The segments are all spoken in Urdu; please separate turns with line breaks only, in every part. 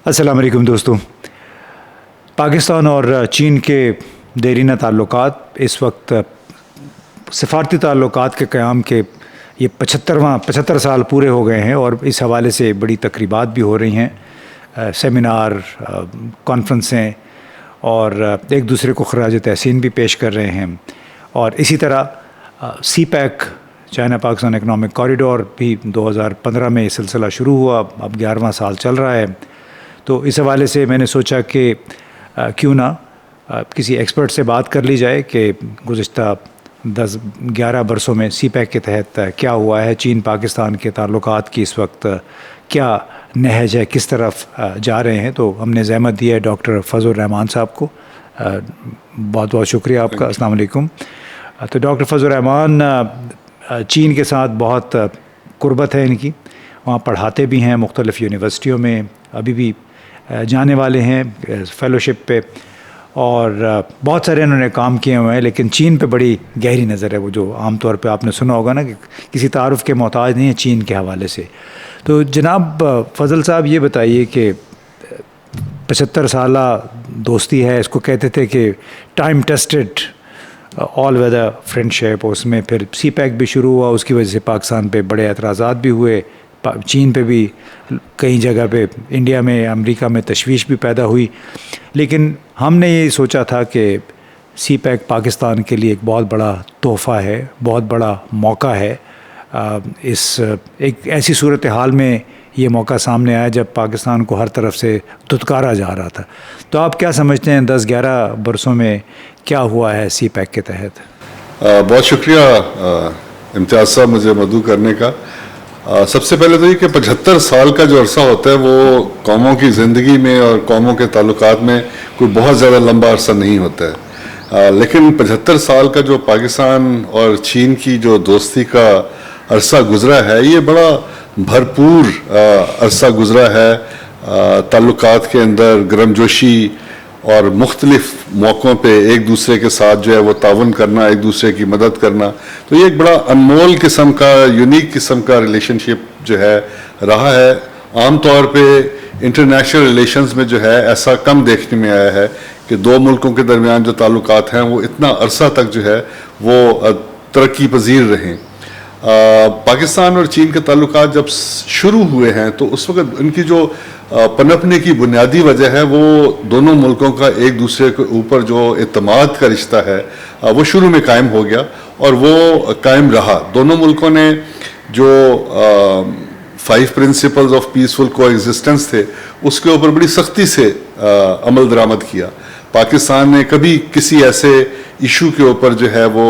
السلام علیکم دوستو. پاکستان اور چین کے دیرینہ تعلقات اس وقت سفارتی تعلقات کے قیام کے یہ 75 سال پورے ہو گئے ہیں، اور اس حوالے سے بڑی تقریبات بھی ہو رہی ہیں، سیمینار، کانفرنسیں، اور ایک دوسرے کو خراج تحسین بھی پیش کر رہے ہیں. اور اسی طرح CPEC China Pakistan economic corridor بھی 2015 میں یہ سلسلہ شروع ہوا، اب 11واں سال چل رہا ہے. تو اس حوالے سے میں نے سوچا کہ کیوں نہ کسی ایکسپرٹ سے بات کر لی جائے کہ گزشتہ 10-11 برسوں میں سی پیک کے تحت کیا ہوا ہے، چین پاکستان کے تعلقات کی اس وقت کیا نہج ہے، کس طرف جا رہے ہیں. تو ہم نے زحمت دی ہے ڈاکٹر فضل الرحمان صاحب کو. بہت بہت شکریہ آپ کا. السلام علیکم. تو ڈاکٹر فضل الرحمان، چین کے ساتھ بہت قربت ہے ان کی، وہاں پڑھاتے بھی ہیں مختلف یونیورسٹیوں میں، ابھی بھی جانے والے ہیں فیلوشپ پہ، اور بہت سارے انہوں نے کام کیے ہوئے ہیں، لیکن چین پہ بڑی گہری نظر ہے. وہ جو عام طور پہ آپ نے سنا ہوگا نا کہ کسی تعارف کے محتاج نہیں ہے چین کے حوالے سے. تو جناب فضل صاحب، یہ بتائیے کہ 75 سالہ دوستی ہے، اس کو کہتے تھے کہ time tested all weather friendship. اس میں پھر سی پیک بھی شروع ہوا، اس کی وجہ سے پاکستان پہ بڑے اعتراضات بھی ہوئے، چین پہ بھی کئی جگہ پہ، انڈیا میں، امریکہ میں تشویش بھی پیدا ہوئی. لیکن ہم نے یہ سوچا تھا کہ سی پیک پاکستان کے لیے ایک بہت بڑا تحفہ ہے، بہت بڑا موقع ہے. اس ایک ایسی صورتحال میں یہ موقع سامنے آیا جب پاکستان کو ہر طرف سے دھتکارا جا رہا تھا. تو آپ کیا سمجھتے ہیں 10-11 برسوں میں کیا ہوا ہے سی پیک کے تحت؟
بہت شکریہ امتیاز صاحب مجھے مدعو کرنے کا. سب سے پہلے تو یہ کہ 75 سال کا جو عرصہ ہوتا ہے وہ قوموں کی زندگی میں اور قوموں کے تعلقات میں کوئی بہت زیادہ لمبا عرصہ نہیں ہوتا ہے، لیکن 75 سال کا جو پاکستان اور چین کی جو دوستی کا عرصہ گزرا ہے، یہ بڑا بھرپور عرصہ گزرا ہے. تعلقات کے اندر گرمجوشی اور مختلف موقعوں پہ ایک دوسرے کے ساتھ جو ہے وہ تعاون کرنا، ایک دوسرے کی مدد کرنا، تو یہ ایک بڑا انمول قسم کا، یونیک قسم کا ریلیشن شپ جو ہے رہا ہے. عام طور پہ انٹرنیشنل ریلیشنز میں جو ہے ایسا کم دیکھنے میں آیا ہے کہ دو ملکوں کے درمیان جو تعلقات ہیں وہ اتنا عرصہ تک جو ہے وہ ترقی پذیر رہیں. پاکستان اور چین کے تعلقات جب شروع ہوئے ہیں تو اس وقت ان کی جو پنپنے کی بنیادی وجہ ہے وہ دونوں ملکوں کا ایک دوسرے کے اوپر جو اعتماد کا رشتہ ہے وہ شروع میں قائم ہو گیا اور وہ قائم رہا. دونوں ملکوں نے جو 5 پرنسپلز آف پیسفل کو ایگزسٹنس تھے اس کے اوپر بڑی سختی سے عمل درآمد کیا. پاکستان نے کبھی کسی ایسے ایشو کے اوپر جو ہے وہ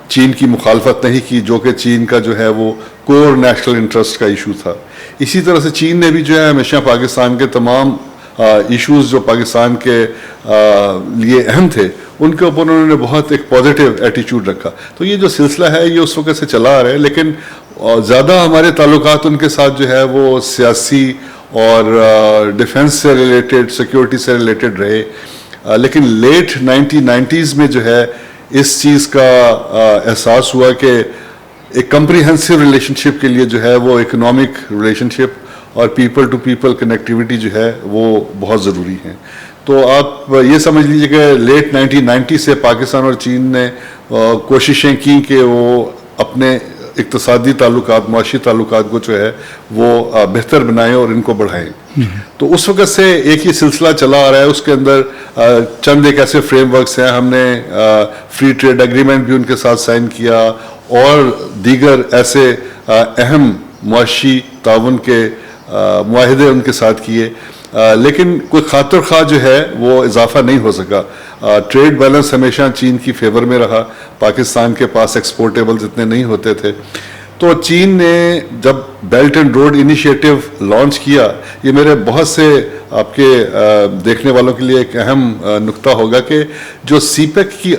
چین کی مخالفت نہیں کی جو کہ چین کا جو ہے وہ کور نیشنل انٹرسٹ کا ایشو تھا. اسی طرح سے چین نے بھی جو ہے ہمیشہ پاکستان کے تمام ایشوز جو پاکستان کے لیے اہم تھے ان کے اوپر انہوں نے بہت ایک پازیٹیو ایٹیچیوڈ رکھا. تو یہ جو سلسلہ ہے یہ اس وقت سے چلا آ رہا ہے، لیکن زیادہ ہمارے تعلقات ان کے ساتھ جو ہے وہ سیاسی اور ڈیفنس سے ریلیٹڈ، سیکیورٹی سے ریلیٹڈ رہے. لیکن لیٹ 1990s میں جو ہے اس چیز کا احساس ہوا کہ ایک کمپریہنسو ریلیشن شپ کے لیے جو ہے وہ اکنامک ریلیشن شپ اور پیپل ٹو پیپل کنیکٹیوٹی جو ہے وہ بہت ضروری ہے. تو آپ یہ سمجھ لیجیے کہ لیٹ 1990 سے پاکستان اور چین نے کوششیں کی کہ وہ اپنے اقتصادی تعلقات، معاشی تعلقات کو جو ہے وہ بہتر بنائیں اور ان کو بڑھائیں. تو اس وقت سے ایک ہی سلسلہ چلا آ رہا ہے. اس کے اندر چند ایک ایسے فریم ورکس ہیں، ہم نے فری ٹریڈ ایگریمنٹ بھی ان کے ساتھ سائن کیا اور دیگر ایسے اہم معاشی تعاون کے معاہدے ان کے ساتھ کیے، لیکن کوئی خاطر خواہ جو ہے وہ اضافہ نہیں ہو سکا. ٹریڈ بیلنس ہمیشہ چین کی فیور میں رہا، پاکستان کے پاس ایکسپورٹیبلز اتنے نہیں ہوتے تھے. تو چین نے جب belt and road initiative launch کیا، یہ میرے بہت سے آپ کے دیکھنے والوں کے لیے ایک اہم نقطہ ہوگا کہ جو سی پیک کی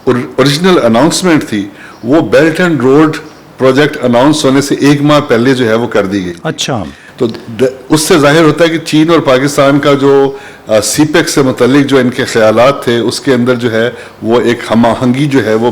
اوریجنل اناؤنسمنٹ تھی وہ belt and road project announce ہونے سے 1 ماہ پہلے جو ہے وہ کر دی گئی.
اچھا.
تو اس سے ظاہر ہوتا ہے کہ چین اور پاکستان کا جو سی پیک سے متعلق جو ان کے خیالات تھے اس کے اندر جو ہے وہ ایک ہم آہنگی جو ہے وہ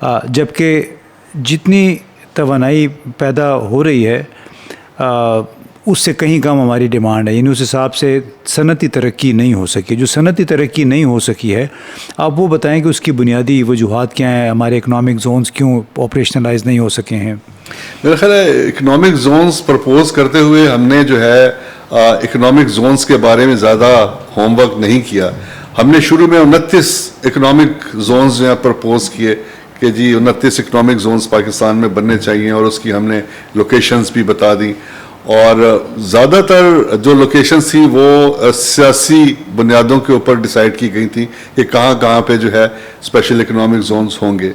جبکہ جتنی توانائی پیدا ہو رہی ہے اس سے کہیں کم ہماری ڈیمانڈ ہے، یعنی اس حساب سے صنعتی ترقی نہیں ہو سکی. جو صنعتی ترقی نہیں ہو سکی ہے، آپ وہ بتائیں کہ اس کی بنیادی وجوہات کیا ہیں؟ ہمارے اکنامک زونز کیوں آپریشنلائز نہیں ہو سکے ہیں؟
میرا خیال ہے اکنامک زونز پرپوز کرتے ہوئے ہم نے جو ہے اکنامک زونز کے بارے میں زیادہ ہوم ورک نہیں کیا. ہم نے شروع میں 29 اکنامک زونز جو ہیں پرپوز کیے کہ جی 29 اکنامک زونز پاکستان میں بننے چاہیے، اور اس کی ہم نے لوکیشنز بھی بتا دیں. اور زیادہ تر جو لوکیشنز تھی وہ سیاسی بنیادوں کے اوپر ڈیسائیڈ کی گئی تھی کہ کہاں کہاں پہ جو ہے اسپیشل اکنامک زونز ہوں گے.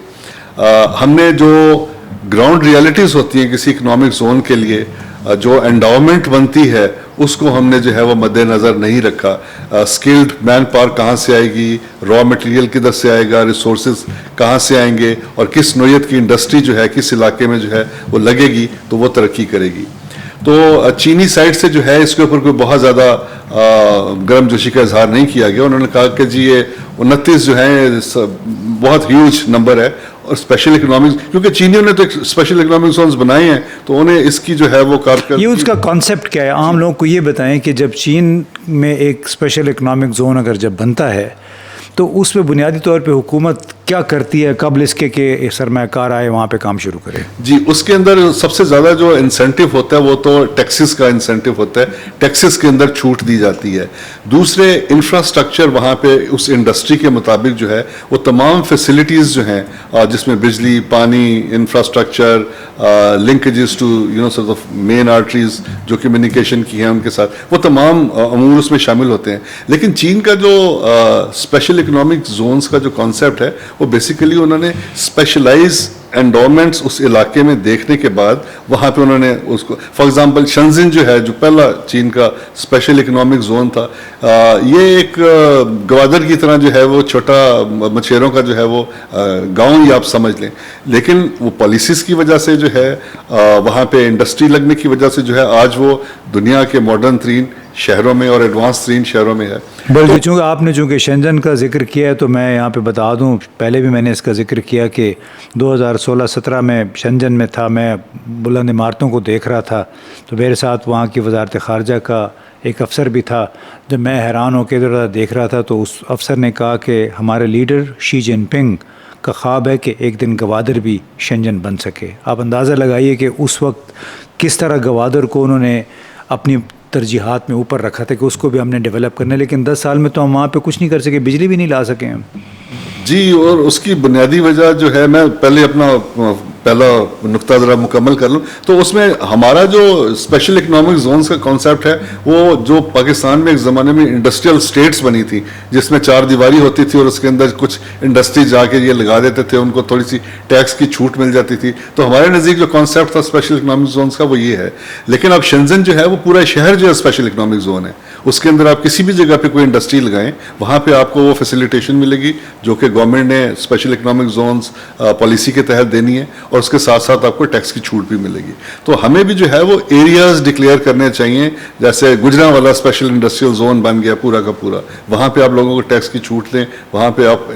ہم نے جو گراؤنڈ ریالٹیز ہوتی ہیں کسی اکنامک زون کے لیے، جو انڈاؤمنٹ بنتی ہے اس کو ہم نے جو ہے وہ مد نظر نہیں رکھا. اسکلڈ مین پاور کہاں سے آئے گی، را مٹیریل کدھر سے آئے گا، ریسورسز کہاں سے آئیں گے، اور کس نوعیت کی انڈسٹری جو ہے کس علاقے میں جو ہے وہ لگے گی تو وہ ترقی کرے گی. تو چینی سائڈ سے جو ہے اس کے اوپر کوئی بہت زیادہ گرم جوشی کا اظہار نہیں کیا گیا. انہوں نے کہا کہ جی یہ 29 جو ہیں بہت ہیوج نمبر ہے، اور اسپیشل اکنامک، کیونکہ چینیوں نے تو اسپیشل اکنامک زونز بنائے ہیں تو انہیں اس کی جو ہے وہ
یہ اس کا کانسیپٹ کیا ہے؟ عام لوگوں کو یہ بتائیں کہ جب چین میں ایک اسپیشل اکنامک زون اگر جب بنتا ہے تو اس پہ بنیادی طور پہ حکومت کیا کرتی ہے قبل اس کے کہ سرمایہ کار آئے وہاں پہ کام شروع کرے؟
جی اس کے اندر سب سے زیادہ جو انسینٹیو ہوتا ہے وہ تو ٹیکسز کا انسینٹیو ہوتا ہے، ٹیکسز کے اندر چھوٹ دی جاتی ہے. دوسرے انفراسٹرکچر وہاں پہ اس انڈسٹری کے مطابق جو ہے وہ تمام فیسلٹیز جو ہیں جس میں بجلی، پانی، infrastructure, linkages to sort of main arteries جو کمیونیکیشن کی ہیں ان کے ساتھ، وہ تمام امور اس میں شامل ہوتے ہیں. لیکن چین کا جو اسپیشل اکنامک زونز کا جو کانسیپٹ ہے وہ بیسیکلی انہوں نے اسپیشلائز انڈورمنٹس اس علاقے میں دیکھنے کے بعد وہاں پہ انہوں نے اس کو، فار ایگزامپل شنزن جو ہے جو پہلا چین کا اسپیشل اکنامک زون تھا، یہ ایک گوادر کی طرح جو ہے وہ چھوٹا مچھیروں کا جو ہے وہ گاؤں ہی آپ سمجھ لیں. لیکن وہ پالیسیز کی وجہ سے جو ہے وہاں پہ انڈسٹری لگنے کی وجہ سے جو ہے آج وہ دنیا کے ماڈرن ترین شہروں میں اور ایڈوانس ترین شہروں میں ہے.
بلکہ چونکہ آپ نے چونکہ شنجن کا ذکر کیا ہے تو میں یہاں پہ بتا دوں، پہلے بھی میں نے اس کا ذکر کیا کہ 2016-17 میں شنجن میں تھا، میں بلند عمارتوں کو دیکھ رہا تھا تو میرے ساتھ وہاں کی وزارت خارجہ کا ایک افسر بھی تھا. جب میں حیران ہو کے ادھر دیکھ رہا تھا تو اس افسر نے کہا کہ ہمارے لیڈر شی جن پنگ کا خواب ہے کہ ایک دن گوادر بھی شنجن بن سکے. آپ اندازہ لگائیے کہ اس وقت کس طرح گوادر کو انہوں نے اپنی ترجیحات میں اوپر رکھا تھا کہ اس کو بھی ہم نے ڈیولپ کرنا ہے. لیکن 10 سال میں تو ہم وہاں پہ کچھ نہیں کر سکے، بجلی بھی نہیں لا سکے ہم.
جی، اور اس کی بنیادی وجہ جو ہے، میں پہلے اپنا پہلا نقطہ ذرا مکمل کر لوں تو اس میں ہمارا جو اسپیشل اکنامک زونز کا کانسیپٹ ہے وہ جو پاکستان میں ایک زمانے میں انڈسٹریل اسٹیٹس بنی تھی جس میں 4 دیواری ہوتی تھی اور اس کے اندر کچھ انڈسٹری جا کے یہ لگا دیتے تھے، ان کو تھوڑی سی ٹیکس کی چھوٹ مل جاتی تھی. تو ہمارے نزدیک جو کانسیپٹ تھا اسپیشل اکنامک زونز کا وہ یہ ہے. لیکن اب شنزن جو ہے وہ پورا شہر جو ہے اسپیشل اکنامک زون ہے، اس کے اندر آپ کسی بھی جگہ پہ کوئی انڈسٹری لگائیں وہاں پہ آپ کو وہ فیسیلیٹیشن ملے گی جو کہ گورنمنٹ نے اسپیشل اکنامک زونز پالیسی کے تحت دینی ہے، اور اس کے ساتھ ساتھ آپ کو ٹیکس کی چھوٹ بھی ملے گی. تو ہمیں بھی جو ہے وہ ایریاز ڈکلیئر کرنے چاہیے، جیسے گجرا والا اسپیشل انڈسٹریل زون بن گیا پورا کا پورا، وہاں پہ آپ لوگوں کو ٹیکس کی چھوٹ دیں، وہاں پہ آپ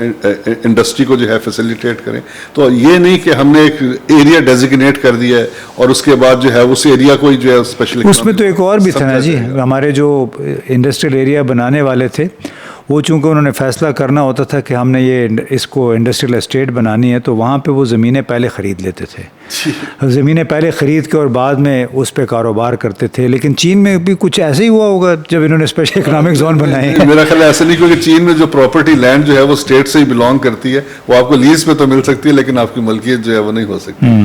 انڈسٹری کو جو ہے فیسیلیٹیٹ کریں. تو یہ نہیں کہ ہم نے ایک ایریا ڈیزیگنیٹ کر دیا ہے اور اس کے بعد جو ہے اس ایریا کو جو ہے اسپیشل،
اس میں تو ایک اور بھی تھا نا جی، ہمارے جو انڈسٹریل ایریا بنانے والے تھے وہ چونکہ انہوں نے فیصلہ کرنا ہوتا تھا کہ ہم نے یہ اس کو انڈسٹریل اسٹیٹ بنانی ہے تو وہاں پہ وہ زمینیں پہلے خرید لیتے تھے، زمینیں پہلے خرید کے اور بعد میں اس پہ کاروبار کرتے تھے. لیکن چین میں بھی کچھ ایسے ہی ہوا ہوگا جب انہوں نے اسپیشل اکنامک زون بنائے ہیں.
میرا خیال ایسا نہیں، کیونکہ چین میں جو پراپرٹی لینڈ جو ہے وہ اسٹیٹ سے ہی بلانگ کرتی ہے، وہ آپ کو لیز پہ تو مل سکتی ہے لیکن آپ کی ملکیت جو ہے وہ نہیں ہو سکتی.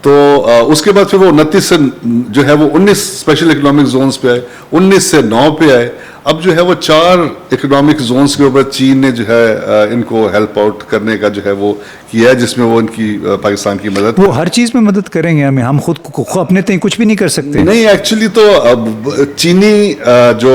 تو اس کے بعد پھر وہ 29 سے جو ہے وہ 19 اسپیشل اکنامک زونز پہ آئے، 19 سے 9 پہ آئے. اب جو ہے وہ 4 اکنامک زونز کے اوپر چین نے جو ہے ان کو ہیلپ آؤٹ کرنے کا جو ہے وہ کیا ہے، جس میں وہ ان کی پاکستان کی مدد،
وہ ہر چیز میں مدد کریں گے ہمیں، ہم خود اپنے تئیں کچھ بھی نہیں کر سکتے.
نہیں ایکچولی تو چینی جو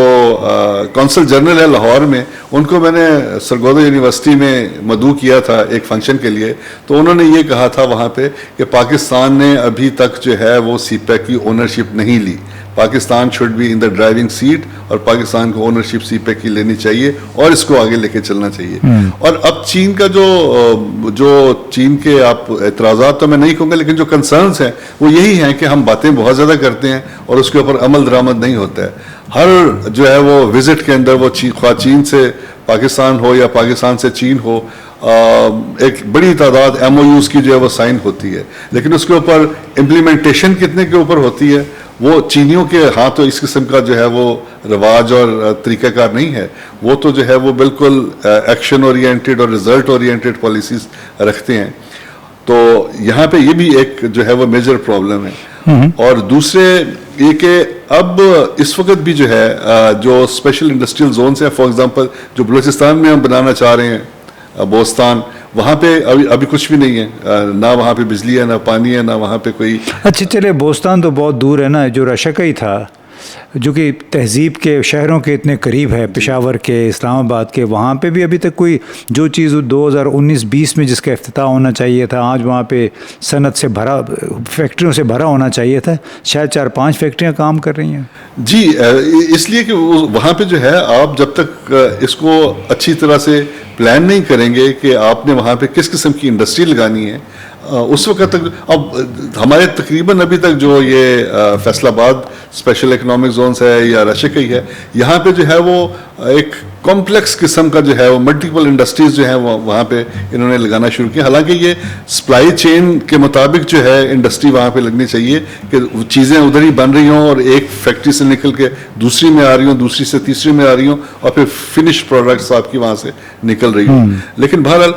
کونسل جنرل ہے لاہور میں، ان کو میں نے سرگودا یونیورسٹی میں مدعو کیا تھا ایک فنکشن کے لیے، تو انہوں نے یہ کہا تھا وہاں پہ کہ پاکستان نے ابھی تک جو ہے وہ سی پیک کی اونرشپ نہیں لی. Pakistan should be in the driving seat, اور پاکستان کو اونرشپ سی پیک کی لینی چاہیے اور اس کو آگے لے کے چلنا چاہیے. اور اب چین کا جو چین کے آپ اعتراضات تو میں نہیں کہوں گا, لیکن جو کنسرنس ہیں وہ یہی ہیں کہ ہم باتیں بہت زیادہ کرتے ہیں اور اس کے اوپر عمل درآمد نہیں ہوتا ہے. ہر جو ہے وہ وزٹ کے اندر وہ خواہ چین سے پاکستان ہو یا پاکستان سے چین ہو, ایک بڑی تعداد ایم او یوز کی جو ہے وہ سائن ہوتی ہے, لیکن اس کے اوپر امپلیمنٹیشن کتنے کے اوپر ہوتی ہے وہ چینیوں کے ہاں تو اس قسم کا جو ہے وہ رواج اور طریقہ کار نہیں ہے. وہ تو جو ہے وہ بالکل ایکشن اورینٹیڈ اور ریزلٹ اورینٹیڈ پالیسیز رکھتے ہیں. تو یہاں پہ یہ بھی ایک جو ہے وہ میجر پرابلم ہے. اور دوسرے یہ کہ اب اس وقت بھی جو ہے جو اسپیشل انڈسٹریل زونس ہیں, فار ایگزامپل جو بلوچستان میں ہم بنانا چاہ رہے ہیں بوستان, وہاں پہ ابھی کچھ بھی نہیں ہے, نہ وہاں پہ بجلی ہے, نہ پانی ہے, نہ وہاں پہ کوئی.
اچھا چلے بوستان تو بہت دور ہے نا, جو رشک ہی تھا جو کہ تہذیب کے شہروں کے اتنے قریب ہے, پشاور کے, اسلام آباد کے, وہاں پہ بھی ابھی تک کوئی جو چیز 2019-20 میں جس کا افتتاح ہونا چاہیے تھا, آج وہاں پہ صنعت سے بھرا, فیکٹریوں سے بھرا ہونا چاہیے تھا, شاید 4-5 فیکٹریاں کام کر رہی ہیں.
جی اس لیے کہ وہاں پہ جو ہے آپ جب تک اس کو اچھی طرح سے پلان نہیں کریں گے کہ آپ نے وہاں پہ کس قسم کی انڈسٹری لگانی ہے, اس وقت تک. اب ہمارے تقریباً ابھی تک جو یہ فیصل آباد اسپیشل اکنامک زونس ہے یا رشک ہی ہے, یہاں پہ جو ہے وہ ایک کمپلیکس قسم کا جو ہے وہ ملٹیپل انڈسٹریز جو ہیں وہاں پہ انہوں نے لگانا شروع کیا. حالانکہ یہ سپلائی چین کے مطابق جو ہے انڈسٹری وہاں پہ لگنی چاہیے کہ چیزیں ادھر ہی بن رہی ہوں اور ایک فیکٹری سے نکل کے دوسری میں آ رہی ہوں, دوسری سے تیسری میں آ رہی ہوں, اور پھر فنش پروڈکٹس آپ کی وہاں سے نکل رہی ہوں. لیکن بہرحال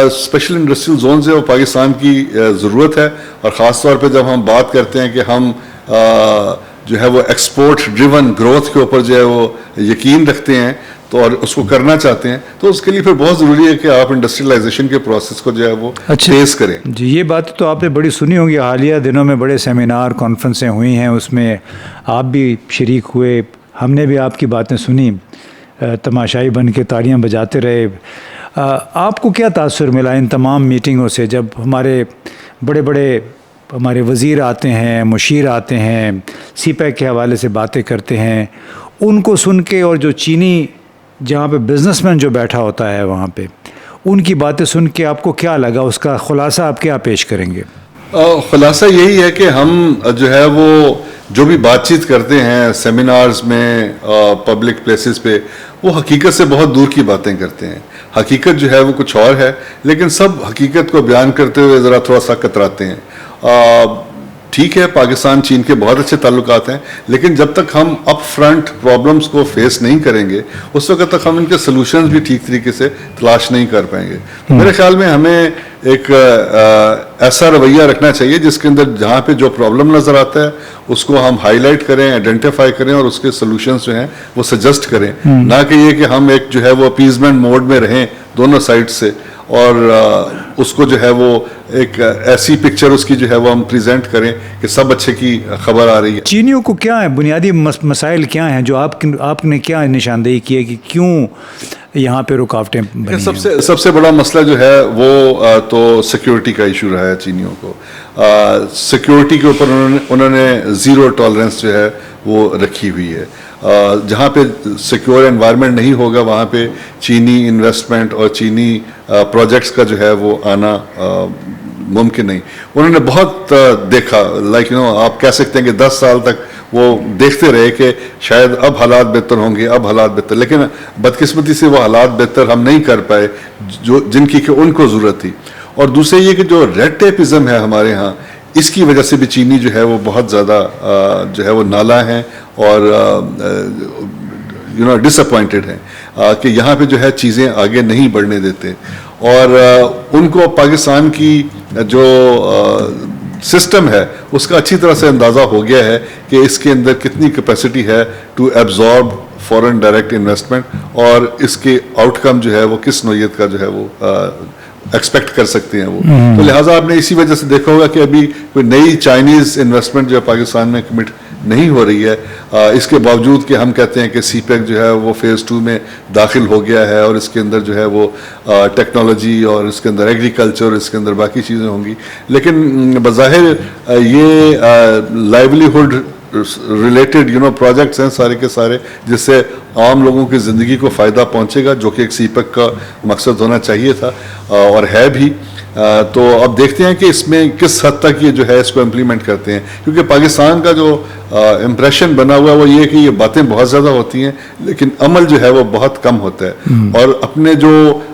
اسپیشل انڈسٹریل زونز ہے وہ پاکستان کی ضرورت ہے, اور خاص طور پہ جب ہم بات کرتے ہیں کہ ہم جو ہے وہ ایکسپورٹ ڈریون گروتھ کے اوپر جو ہے وہ یقین رکھتے ہیں تو اور اس کو کرنا چاہتے ہیں, تو اس کے لیے پھر بہت ضروری ہے کہ آپ انڈسٹریلائزیشن کے پروسیس کو جو ہے وہ تیز کریں.
جی یہ بات تو آپ نے بڑی سنی ہوگی, حالیہ دنوں میں بڑے سیمینار کانفرنسیں ہوئی ہیں, اس میں آپ بھی شریک ہوئے, ہم نے بھی آپ کی باتیں سنی, تماشائی بن کے تالیاں بجاتے رہے. آپ کو کیا تاثر ملا ان تمام میٹنگوں سے, جب ہمارے بڑے بڑے ہمارے وزیر آتے ہیں, مشیر آتے ہیں, سی پیک کے حوالے سے باتیں کرتے ہیں, ان کو سن کے, اور جو چینی جہاں پہ بزنس مین جو بیٹھا ہوتا ہے وہاں پہ, ان کی باتیں سن کے آپ کو کیا لگا, اس کا خلاصہ آپ کیا پیش کریں گے؟
خلاصہ یہی ہے کہ ہم جو ہے وہ جو بھی بات چیت کرتے ہیں سیمینارز میں, پبلک پلیسز پہ, وہ حقیقت سے بہت دور کی باتیں کرتے ہیں. حقیقت جو ہے وہ کچھ اور ہے, لیکن سب حقیقت کو بیان کرتے ہوئے ذرا تھوڑا سا کتراتے ہیں. ٹھیک ہے پاکستان چین کے بہت اچھے تعلقات ہیں, لیکن جب تک ہم اپ فرنٹ پرابلمس کو فیس نہیں کریں گے اس وقت تک ہم ان کے سلوشنز بھی ٹھیک طریقے سے تلاش نہیں کر پائیں گے. میرے خیال میں ہمیں ایک ایسا رویہ رکھنا چاہیے جس کے اندر جہاں پہ جو پرابلم نظر آتا ہے اس کو ہم ہائی لائٹ کریں, آئیڈینٹیفائی کریں اور اس کے سلوشنز جو ہیں وہ سجیسٹ کریں, نہ کہ یہ کہ ہم ایک جو ہے وہ اپیزمنٹ موڈ میں رہیں دونوں سائڈ سے, اور اس کو جو ہے وہ ایک ایسی پکچر اس کی جو ہے وہ ہم پریزنٹ کریں کہ سب اچھے کی خبر آ رہی ہے.
چینیوں کو کیا ہے بنیادی مسائل کیا ہیں جو آپ نے کیا نشاندہی کی ہے کہ کیوں یہاں پہ رکاوٹیں بنی ہیں؟
سب سے بڑا مسئلہ جو ہے وہ تو سیکیورٹی کا ایشو رہا ہے چینیوں کو. سیکیورٹی کے اوپر انہوں نے زیرو ٹالرنس جو ہے وہ رکھی ہوئی ہے. جہاں پہ سیکیور انوائرمنٹ نہیں ہوگا وہاں پہ چینی انویسٹمنٹ اور چینی پروجیکٹس کا جو ہے وہ آنا ممکن نہیں. انہوں نے بہت دیکھا, لائک آپ کہہ سکتے ہیں کہ 10 سال تک وہ دیکھتے رہے کہ شاید اب حالات بہتر ہوں گے, اب حالات بہتر, لیکن بدقسمتی سے وہ حالات بہتر ہم نہیں کر پائے جن کی کہ ان کو ضرورت تھی. اور دوسرے یہ کہ جو ریڈ ٹیپزم ہے ہمارے ہاں, اس کی وجہ سے بھی چینی جو ہے وہ بہت زیادہ جو ہے وہ نالاں ہیں اور ڈس اپوائنٹڈ ہیں کہ یہاں پہ جو ہے چیزیں آگے نہیں بڑھنے دیتے. اور ان کو پاکستان کی جو سسٹم ہے اس کا اچھی طرح سے اندازہ ہو گیا ہے کہ اس کے اندر کتنی کیپیسٹی ہے to absorb foreign direct investment, اور اس کے آؤٹ کم جو ہے وہ کس نوعیت کا جو ہے وہ ایکسپیکٹ کر سکتے ہیں وہ. تو لہٰذا آپ نے اسی وجہ سے دیکھا ہوگا کہ ابھی کوئی نئی چائنیز انویسٹمنٹ جو ہے پاکستان میں کمٹ نہیں ہو رہی ہے, اس کے باوجود کہ ہم کہتے ہیں کہ سی پیک جو ہے وہ فیز 2 میں داخل ہو گیا ہے اور اس کے اندر جو ہے وہ ٹیکنالوجی اور اس کے اندر ایگریکلچر, اس کے اندر باقی چیزیں ہوں گی, لیکن بظاہر یہ لائیولیہڈ ریلیٹڈ پروجیکٹس ہیں سارے کے سارے، جس سے عام لوگوں کی زندگی کو فائدہ پہنچے گا، جو کہ ایک سی پیک کا مقصد ہونا چاہیے تھا اور ہے بھی. تو اب دیکھتے ہیں کہ اس میں کس حد تک یہ جو ہے اس کو امپلیمنٹ کرتے ہیں، کیونکہ پاکستان کا جو امپریشن بنا ہوا ہے وہ یہ ہے کہ یہ باتیں بہت زیادہ ہوتی ہیں لیکن عمل جو ہے وہ بہت کم ہوتا ہے، اور اپنے جو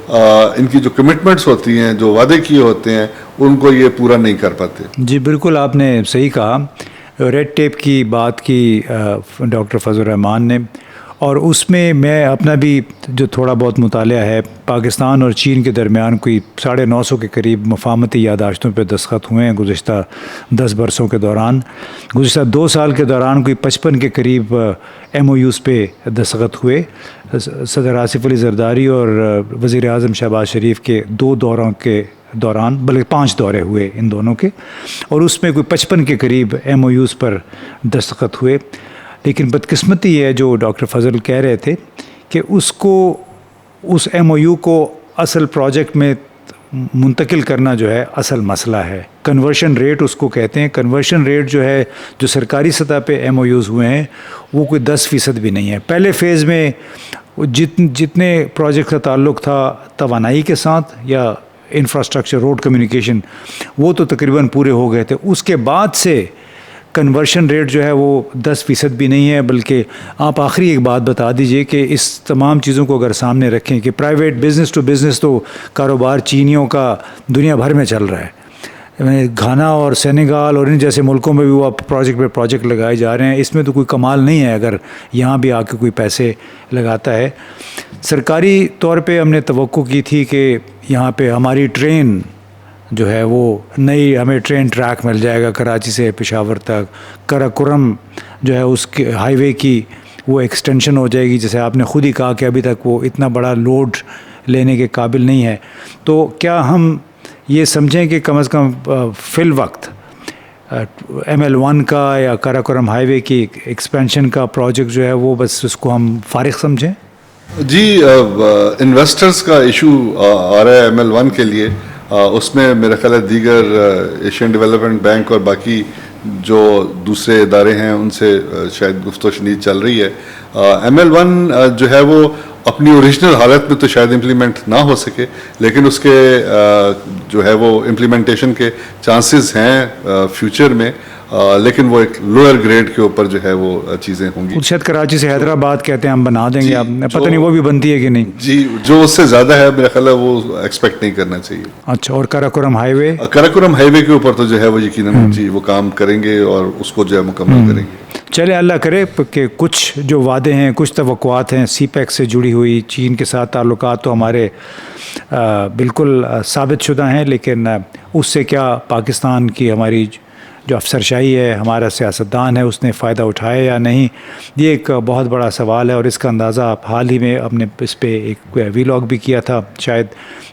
ان کی جو کمٹمنٹس ہوتی ہیں، جو وعدے کیے ہوتے ہیں، ان کو یہ پورا نہیں کر پاتے.
جی بالکل، آپ نے صحیح کہا. ریڈ ٹیپ کی بات کی ڈاکٹر فضل الرحمان نے، اور اس میں اپنا بھی جو تھوڑا بہت مطالعہ ہے، پاکستان اور چین کے درمیان کوئی 950 کے قریب مفاہمتی یادداشتوں پہ دستخط ہوئے ہیں گزشتہ 10 برسوں کے دوران. گزشتہ 2 سال کے دوران کوئی 55 کے قریب MOUs پہ دستخط ہوئے. صدر آصف علی زرداری اور وزیر اعظم شہباز شریف کے 2 دوروں کے دوران، بلکہ 5 دورے ہوئے ان دونوں کے، اور اس میں کوئی 55 کے قریب MOUs پر دستخط ہوئے. لیکن بدقسمتی ہے جو ڈاکٹر فضل کہہ رہے تھے کہ اس MOU کو اصل پروجیکٹ میں منتقل کرنا جو ہے اصل مسئلہ ہے. کنورشن ریٹ اس کو کہتے ہیں. کنورشن ریٹ جو ہے، جو سرکاری سطح پہ MOUs ہوئے ہیں، وہ کوئی 10% بھی نہیں ہے. پہلے فیز میں جتنے پروجیکٹ کا تعلق تھا توانائی کے ساتھ یا انفراسٹرکچر، روڈ کمیونیکیشن، وہ تو تقریباً پورے ہو گئے تھے. اس کے بعد سے کنورشن ریٹ جو ہے وہ 10% بھی نہیں ہے. بلکہ آپ آخری ایک بات بتا دیجئے کہ اس تمام چیزوں کو اگر سامنے رکھیں کہ پرائیویٹ بزنس ٹو بزنس تو کاروبار چینیوں کا دنیا بھر میں چل رہا ہے، گھانا اور سینیگال اور ان جیسے ملکوں میں بھی وہ پروجیکٹ پہ پروجیکٹ لگائے جا رہے ہیں. اس میں تو کوئی کمال نہیں ہے اگر یہاں بھی آ کے کوئی پیسے لگاتا ہے. سرکاری طور پہ ہم نے توقع کی تھی کہ یہاں پہ ہماری ٹرین جو ہے وہ نئی، ہمیں ٹرین ٹریک مل جائے گا کراچی سے پشاور تک. کراکورم جو ہے اس کے ہائی وے کی وہ ایکسٹینشن ہو جائے گی، جیسے آپ نے خود ہی کہا کہ ابھی تک وہ اتنا بڑا لوڈ لینے کے قابل نہیں ہے. تو کیا ہم یہ سمجھیں کہ کم از کم فی الوقت ML1 کا یا کراکورم ہائی وے کی ایکسپینشن کا پروجیکٹ جو ہے وہ بس اس کو ہم فارغ سمجھیں؟
جی، انویسٹرز کا ایشو آ رہا ہے ML1 کے لیے. اس میں میرا خیال ہے دیگر ایشین ڈیولپمنٹ بینک اور باقی جو دوسرے ادارے ہیں ان سے شاید گفت و شنید چل رہی ہے. ML1 جو ہے وہ اپنی اوریجنل حالت میں تو شاید امپلیمنٹ نہ ہو سکے، لیکن اس کے جو ہے وہ امپلیمنٹیشن کے چانسز ہیں فیوچر میں، لیکن وہ ایک لوئر گریڈ کے اوپر جو ہے وہ چیزیں ہوں گی.
شاید کراچی سے حیدرآباد کہتے ہیں ہم بنا دیں گے، آپ پتہ نہیں وہ بھی بنتی ہے کہ نہیں.
جی، جو اس سے زیادہ ہے میرا خیال ہے وہ ایکسپیکٹ نہیں کرنا چاہیے.
اچھا، اور کراکورم ہائی وے؟
کراکورم ہائی وے کے اوپر تو جو ہے وہ یقیناً جی وہ کام کریں گے اور اس کو جو ہے مکمل کریں گے.
چلے اللہ کرے کہ کچھ جو وعدے ہیں، کچھ توقعات ہیں سی پیک سے جڑی ہوئی، چین کے ساتھ تعلقات تو ہمارے بالکل ثابت شدہ ہیں، لیکن اس سے کیا پاکستان کی ہماری جو افسرشاہی ہے، ہمارا سیاستدان ہے، اس نے فائدہ اٹھایا یا نہیں، یہ ایک بہت بڑا سوال ہے. اور اس کا اندازہ آپ حال ہی میں ہم نے اس پہ ایک ویلاگ بھی کیا تھا شاید،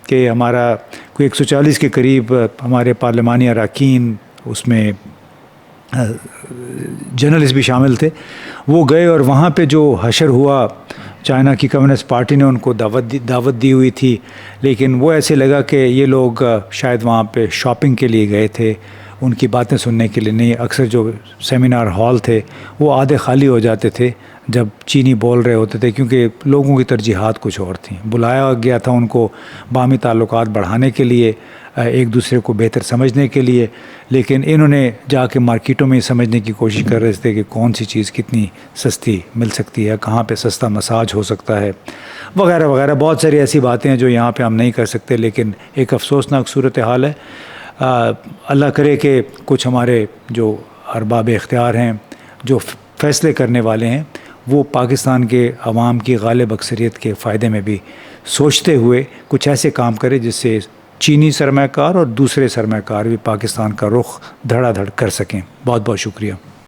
کہ ہمارا کوئی 140 کے قریب ہمارے پارلیمانی اراکین، اس میں جرنلسٹ بھی شامل تھے، وہ گئے اور وہاں پہ جو حشر ہوا، چائنا کی کمیونسٹ پارٹی نے ان کو دعوت دی ہوئی تھی، لیکن وہ ایسے لگا کہ یہ لوگ شاید وہاں پہ شاپنگ کے لیے گئے تھے، ان کی باتیں سننے کے لیے نہیں. اکثر جو سیمینار ہال تھے وہ آدھے خالی ہو جاتے تھے جب چینی بول رہے ہوتے تھے، کیونکہ لوگوں کی ترجیحات کچھ اور تھیں. بلایا گیا تھا ان کو باہمی تعلقات بڑھانے کے لیے، ایک دوسرے کو بہتر سمجھنے کے لیے، لیکن انہوں نے جا کے مارکیٹوں میں سمجھنے کی کوشش کر رہے تھے کہ کون سی چیز کتنی سستی مل سکتی ہے، کہاں پہ سستا مساج ہو سکتا ہے، وغیرہ وغیرہ. بہت ساری ایسی باتیں ہیں جو یہاں پہ ہم نہیں کر سکتے، لیکن ایک افسوسناک صورتحال ہے. اللہ کرے کہ کچھ ہمارے جو ارباب اختیار ہیں، جو فیصلے کرنے والے ہیں، وہ پاکستان کے عوام کی غالب اکثریت کے فائدے میں بھی سوچتے ہوئے کچھ ایسے کام کرے جس سے چینی سرمایہ کار اور دوسرے سرمایہ کار بھی پاکستان کا رخ دھڑا دھڑ کر سکیں. بہت بہت شکریہ.